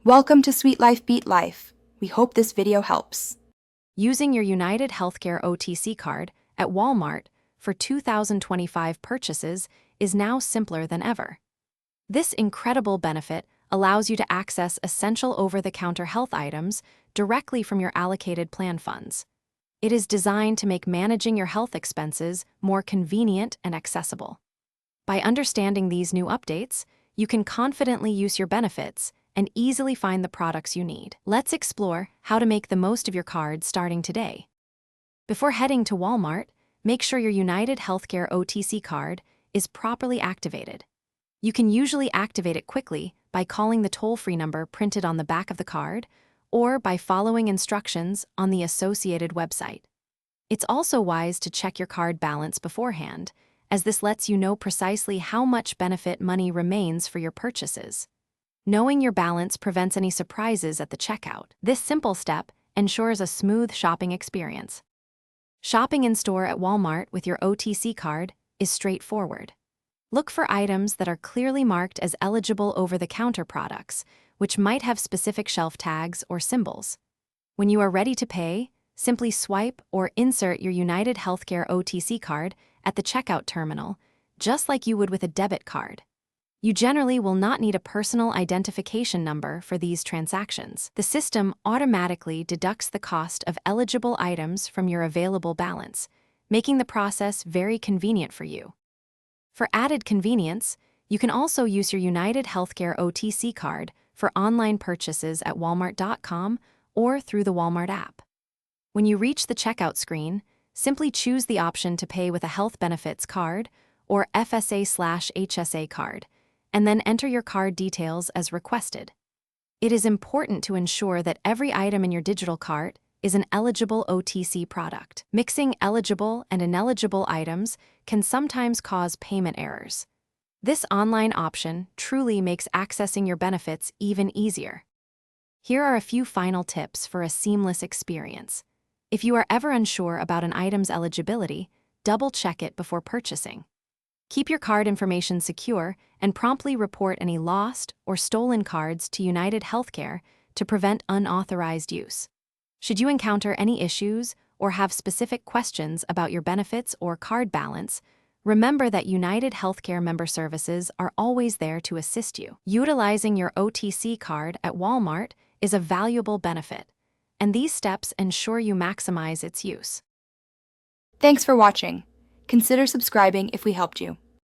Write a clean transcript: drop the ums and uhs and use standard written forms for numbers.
Welcome to Sweet Life Beat Life. We hope this video helps. Using your United Healthcare OTC card at Walmart for 2025 purchases is now simpler than ever. This incredible benefit allows you to access essential over-the-counter health items directly from your allocated plan funds. It is designed to make managing your health expenses more convenient and accessible. By understanding these new updates, you can confidently use your benefits and easily find the products you need. Let's explore how to make the most of your card starting today. Before heading to Walmart, make sure your United Healthcare OTC card is properly activated. You can usually activate it quickly by calling the toll-free number printed on the back of the card or by following instructions on the associated website. It's also wise to check your card balance beforehand, as this lets you know precisely how much benefit money remains for your purchases. Knowing your balance prevents any surprises at the checkout. This simple step ensures a smooth shopping experience. Shopping in store at Walmart with your OTC card is straightforward. Look for items that are clearly marked as eligible over-the-counter products, which might have specific shelf tags or symbols. When you are ready to pay, simply swipe or insert your United Healthcare OTC card at the checkout terminal, just like you would with a debit card. You generally will not need a personal identification number for these transactions. The system automatically deducts the cost of eligible items from your available balance, making the process very convenient for you. For added convenience, you can also use your United Healthcare OTC card for online purchases at walmart.com or through the Walmart app. When you reach the checkout screen, simply choose the option to pay with a health benefits card or FSA/HSA card, and then enter your card details as requested. It is important to ensure that every item in your digital cart is an eligible OTC product. Mixing eligible and ineligible items can sometimes cause payment errors. This online option truly makes accessing your benefits even easier. Here are a few final tips for a seamless experience. If you are ever unsure about an item's eligibility, double-check it before purchasing. Keep your card information secure and promptly report any lost or stolen cards to United Healthcare to prevent unauthorized use. Should you encounter any issues or have specific questions about your benefits or card balance, remember that United Healthcare member services are always there to assist you. Utilizing your OTC card at Walmart is a valuable benefit, and these steps ensure you maximize its use. Thanks for watching. Consider subscribing if we helped you.